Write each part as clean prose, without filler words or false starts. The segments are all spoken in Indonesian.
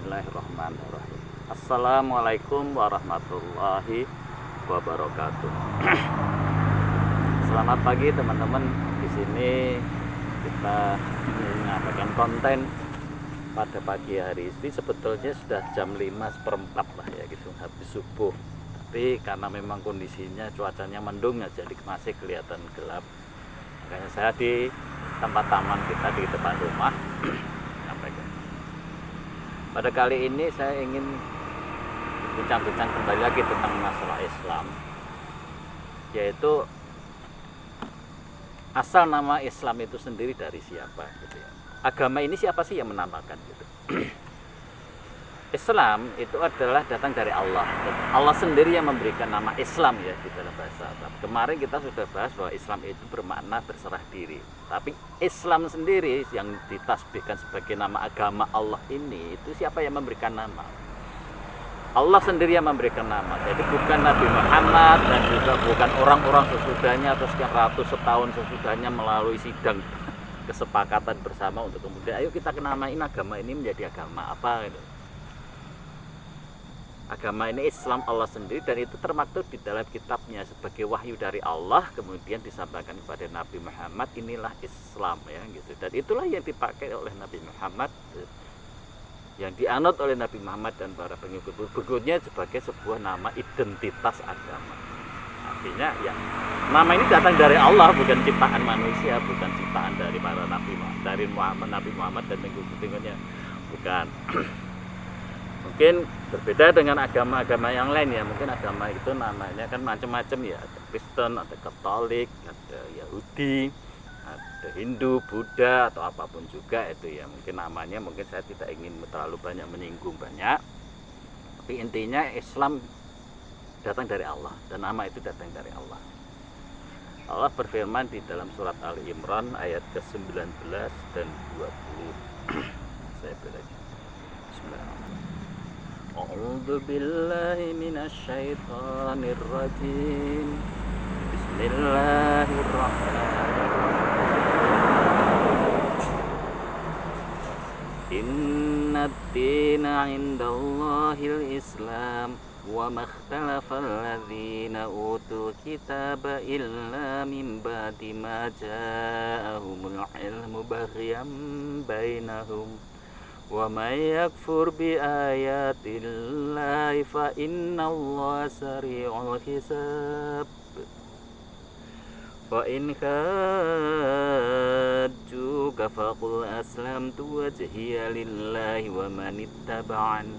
Bismillahirrahmanirrahim. Assalamualaikum warahmatullahi wabarakatuh. Selamat pagi teman-teman. Di sini kita menyampaikan konten pada pagi hari ini. Sebetulnya sudah jam 5:04 lah ya gitu, habis subuh. Tapi karena memang kondisinya cuacanya mendung ya, jadi masih kelihatan gelap. Makanya saya di tempat taman kita di depan rumah sampaikan. Pada kali ini saya ingin bincang-bincang kembali lagi tentang masalah Islam, yaitu asal nama Islam itu sendiri dari siapa gitu ya. Agama ini siapa sih yang menamakan gitu. Islam itu adalah datang dari Allah. Allah sendiri yang memberikan nama Islam ya di dalam bahasa Arab. Kemarin kita sudah bahas bahwa Islam itu bermakna berserah diri. Tapi Islam sendiri yang ditasbihkan sebagai nama agama Allah ini, itu siapa yang memberikan nama? Allah sendiri yang memberikan nama. Jadi bukan Nabi Muhammad dan juga bukan orang-orang sesudahnya atau sekian ratus setahun sesudahnya melalui sidang kesepakatan bersama untuk kemudian ayo kita namain agama ini menjadi agama apa gitu. Agama ini Islam Allah sendiri, dan itu termaktub di dalam kitabnya sebagai wahyu dari Allah, kemudian disampaikan kepada Nabi Muhammad, inilah Islam ya gitu. Dan itulah yang dipakai oleh Nabi Muhammad, yang dianut oleh Nabi Muhammad dan para pengikut-pengikutnya sebagai sebuah nama identitas agama. Artinya ya nama ini datang dari Allah, bukan ciptaan manusia, bukan ciptaan dari para nabi, dari Nabi Muhammad dan pengikut-pengikutnya, bukan. Mungkin berbeda dengan agama-agama yang lain ya. Mungkin agama itu namanya kan macam-macam ya. Ada Kristen, ada Katolik, ada Yahudi, ada Hindu, Buddha atau apapun juga itu ya. Mungkin namanya mungkin saya tidak ingin terlalu banyak menyinggung banyak. Tapi intinya Islam datang dari Allah dan nama itu datang dari Allah. Allah berfirman di dalam surat Ali Imran ayat ke-19 dan 20. Saya baca. Bismillahirrahmanirrahim. A'udzu billahi minasyaitonir rajim. Bismillahirrahmanirrahim. Innad dina 'indallahil Islam wa makhtalafa alladzina utul kitaba illa min ba'di ma ja'ahumul ilmu baghyan bainahum. Wa may yakfur bi ayatillahi fa innallaha sari'ul hisab. Fa in hajjuka faqul aslamtu wajhiya lillahi wa man ittaba'an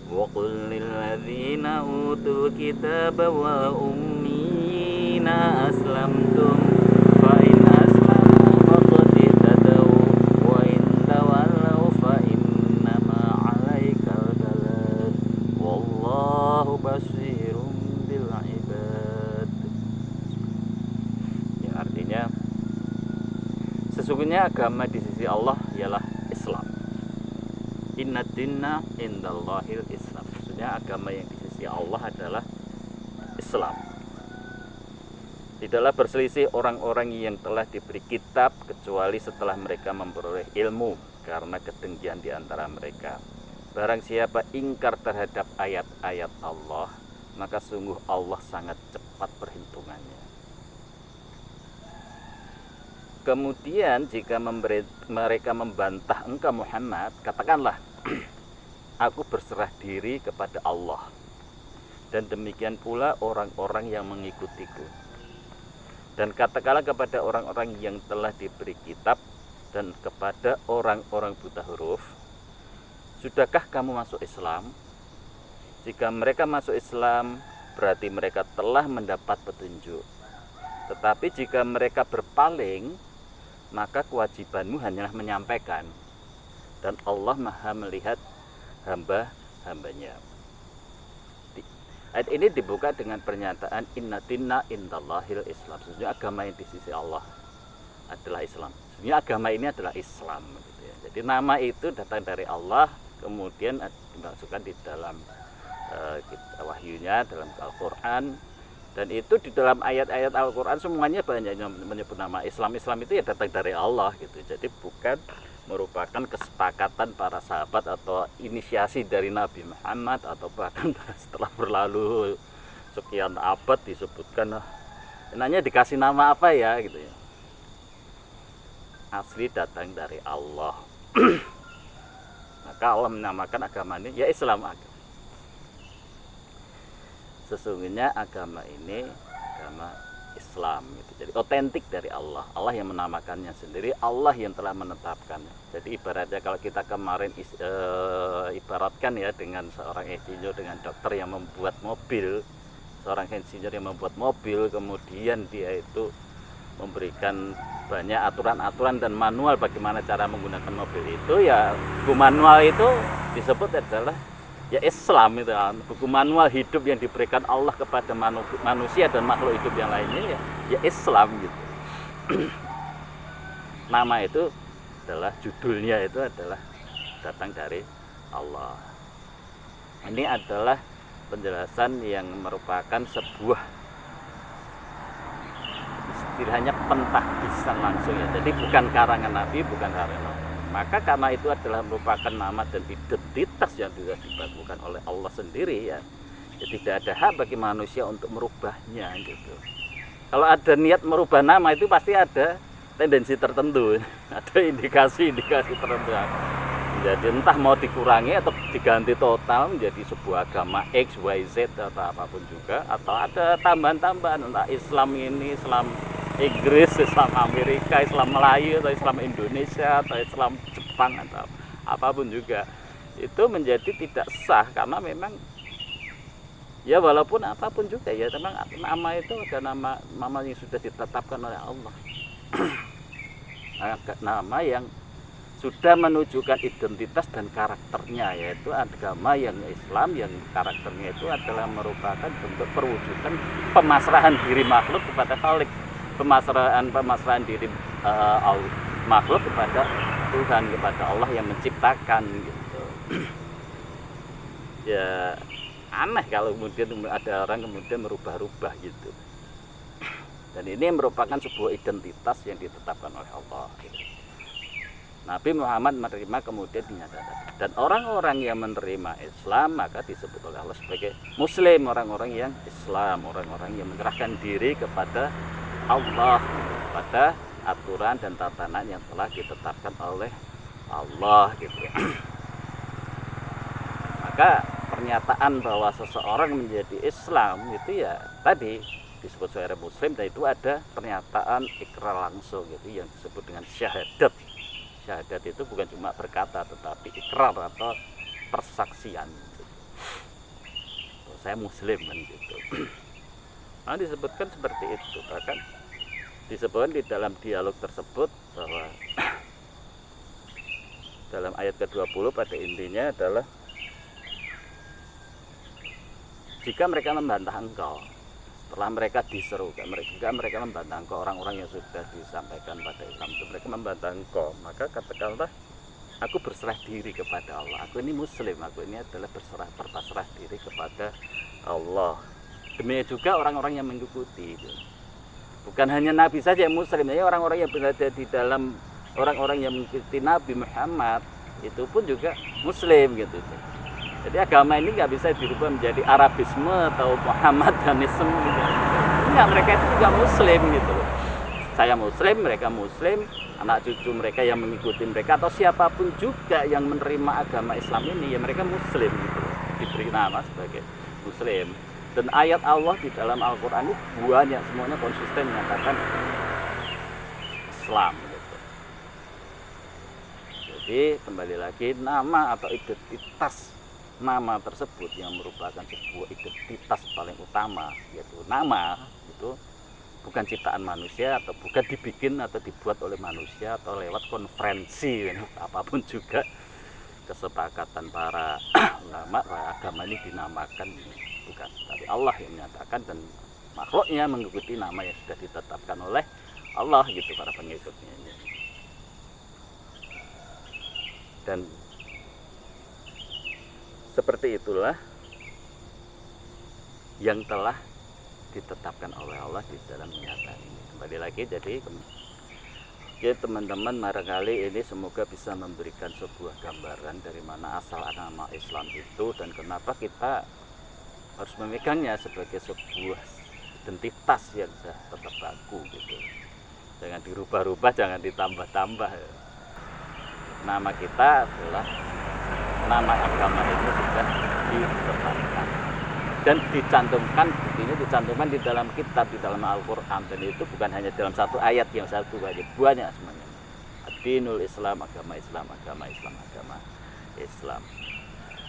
wa qul lil ladzina utul kitaba wa ummina aslamtum fa in aslamu faqad ihtadaw wa in tawallaw fa innama 'alaikal balagh wallahu basirum bil 'ibad. Yang artinya sesungguhnya agama di sisi Allah ialah Islam. Inna dinna indallahil Islam. Maksudnya agama yang di sisi Allah adalah Islam. Tidaklah berselisih orang-orang yang telah diberi kitab kecuali setelah mereka memperoleh ilmu karena kedengkian di antara mereka. Barang siapa ingkar terhadap ayat-ayat Allah, maka sungguh Allah sangat cepat perhitungannya. Kemudian jika mereka membantah engkau Muhammad, katakanlah aku berserah diri kepada Allah, dan demikian pula orang-orang yang mengikutiku. Dan katakanlah kepada orang-orang yang telah diberi kitab dan kepada orang-orang buta huruf, sudahkah kamu masuk Islam? Jika mereka masuk Islam, berarti mereka telah mendapat petunjuk. Tetapi jika mereka berpaling, maka kewajibanmu hanyalah menyampaikan, dan Allah Maha melihat hamba-hambanya. Ayat ini dibuka dengan pernyataan inna dinna indallahil Islam. Sesungguhnya agama yang di sisi Allah adalah Islam. Sesungguhnya agama ini adalah Islam gitu ya. Jadi nama itu datang dari Allah, kemudian dimasukkan di dalam wahyunya dalam Al-Quran. Dan itu di dalam ayat-ayat Al-Quran semuanya banyak yang menyebut nama Islam. Islam itu ya datang dari Allah gitu. Jadi bukan merupakan kesepakatan para sahabat atau inisiasi dari Nabi Muhammad, atau bahkan setelah berlalu sekian abad disebutkan, enaknya dikasih nama apa ya gitu ya. Asli datang dari Allah. Maka Allah menamakan agama ini ya Islam. Sesungguhnya agama ini agama Islam gitu. Jadi otentik dari Allah. Allah yang menamakannya sendiri, Allah yang telah menetapkannya. Jadi ibaratnya kalau kita kemarin ibaratkan ya dengan seorang insinyur dengan dokter yang membuat mobil. Seorang insinyur yang membuat mobil, kemudian dia itu memberikan banyak aturan-aturan dan manual bagaimana cara menggunakan mobil itu, ya buku manual itu disebut adalah ya Islam. Itu buku manual hidup yang diberikan Allah kepada manusia dan makhluk hidup yang lainnya, ya Islam gitu. Nama itu adalah, judulnya itu adalah datang dari Allah. Ini adalah penjelasan yang merupakan sebuah istilahnya pentahbisan langsung ya. Jadi bukan karangan Nabi, bukan karangan Nabi. Maka karena itu adalah merupakan nama dan identitas yang sudah dibangunkan oleh Allah sendiri ya. Ya tidak ada hak bagi manusia untuk merubahnya gitu. Kalau ada niat merubah nama itu pasti ada tendensi tertentu, ada indikasi-indikasi tertentu. Jadi entah mau dikurangi atau diganti total menjadi sebuah agama X, Y, Z atau apapun juga, atau ada tambahan-tambahan, entah Islam ini, Islam Inggris, Islam Amerika, Islam Melayu, atau Islam Indonesia, atau Islam Jepang, atau apapun juga. Itu menjadi tidak sah karena memang ya walaupun apapun juga ya, memang nama itu ada nama yang sudah ditetapkan oleh Allah. Nama yang sudah menunjukkan identitas dan karakternya, yaitu agama yang Islam yang karakternya itu adalah merupakan bentuk perwujudan pemasrahan diri makhluk kepada Khalik, pemasrahan diri makhluk kepada Tuhan, kepada Allah yang menciptakan gitu. Ya aneh kalau kemudian ada orang kemudian merubah-rubah gitu. Dan ini merupakan sebuah identitas yang ditetapkan oleh Allah gitu. Nabi Muhammad menerima kemudian dinyatakan, dan orang-orang yang menerima Islam maka disebut oleh Allah sebagai Muslim, orang-orang yang Islam, orang-orang yang menyerahkan diri kepada Allah, pada aturan dan tatanan yang telah ditetapkan oleh Allah gitu. Maka pernyataan bahwa seseorang menjadi Islam itu ya tadi disebut sebagai Muslim, dan itu ada pernyataan ikrar langsung gitu yang disebut dengan syahadat. Syahadat itu bukan cuma berkata tetapi ikrar atau persaksian gitu. Saya Muslim kan gitu. Nah, disebutkan seperti itu. Bahkan disebutkan di dalam dialog tersebut bahwa dalam ayat ke-20 pada intinya adalah jika mereka membantah engkau setelah mereka diserukan, mereka membantah engkau, orang-orang yang sudah disampaikan pada Islam itu mereka membantah engkau, maka katakanlah aku berserah diri kepada Allah, aku ini Muslim, aku ini adalah berpasrah diri kepada Allah. Demikian juga orang-orang yang mengikuti itu. Bukan hanya Nabi saja yang Muslim, ya orang-orang yang berada di dalam orang-orang yang mengikuti Nabi Muhammad itu pun juga Muslim gitu. Jadi agama ini nggak bisa dirubah menjadi Arabisme atau Muhammadanisme gitu. Enggak, mereka itu juga Muslim gitu. Saya Muslim, mereka Muslim, anak cucu mereka yang mengikuti mereka atau siapapun juga yang menerima agama Islam ini ya mereka Muslim gitu. Diberi nama sebagai Muslim. Dan ayat Allah di dalam Al-Quran itu banyak, semuanya konsisten menyatakan Islam gitu. Jadi kembali lagi nama atau identitas nama tersebut yang merupakan sebuah identitas paling utama, yaitu nama itu bukan ciptaan manusia atau bukan dibikin atau dibuat oleh manusia atau lewat konferensi apapun juga kesepakatan para ulama bahwa agama ini dinamakan, bukan, tapi Allah yang menyatakan dan makhluknya mengikuti nama yang sudah ditetapkan oleh Allah gitu, para pengikutnya ini. Dan seperti itulah yang telah ditetapkan oleh Allah di dalam kenyataan ini. Kembali lagi, jadi Ya teman-teman, barangkali ini semoga bisa memberikan sebuah gambaran dari mana asal agama Islam itu dan kenapa kita harus memegangnya sebagai sebuah identitas yang sudah tetap baku gitu. Jangan dirubah-rubah, jangan ditambah-tambah. Nama kita adalah nama agama itu sudah ditetapkan dan dicantumkan, buktinya dicantumkan di dalam kitab, di dalam Al-Quran, dan itu bukan hanya dalam satu ayat yang satu aja, banyak semuanya. Ad-dinul Islam, agama Islam, agama Islam, agama Islam.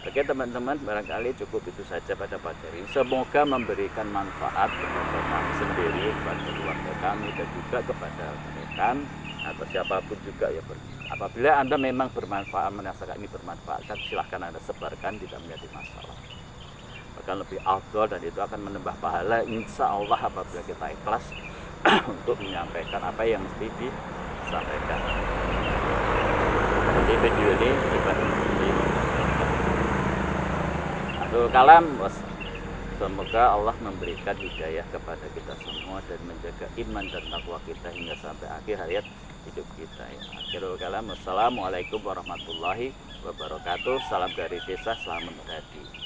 Oke teman-teman, barangkali cukup itu saja pada pagi hari ini. Semoga memberikan manfaat kepada kami sendiri, kepada keluarga kami, dan juga kepada rekan atau siapapun juga ya. Apabila Anda memang bermanfaat, merasakan ini bermanfaat, silahkan Anda sebarkan, tidak menjadi masalah. Bahkan lebih afdal dan itu akan menambah pahala insya Allah apabila kita ikhlas untuk menyampaikan apa yang mesti disampaikan. Jadi video ini kalam, semoga Allah memberikan hidayah kepada kita semua dan menjaga iman dan takwa kita hingga sampai akhir hayat hidup kita ya. Akhirul kalam, wassalamualaikum warahmatullahi wabarakatuh. Salam dari desa, selamat berhadi.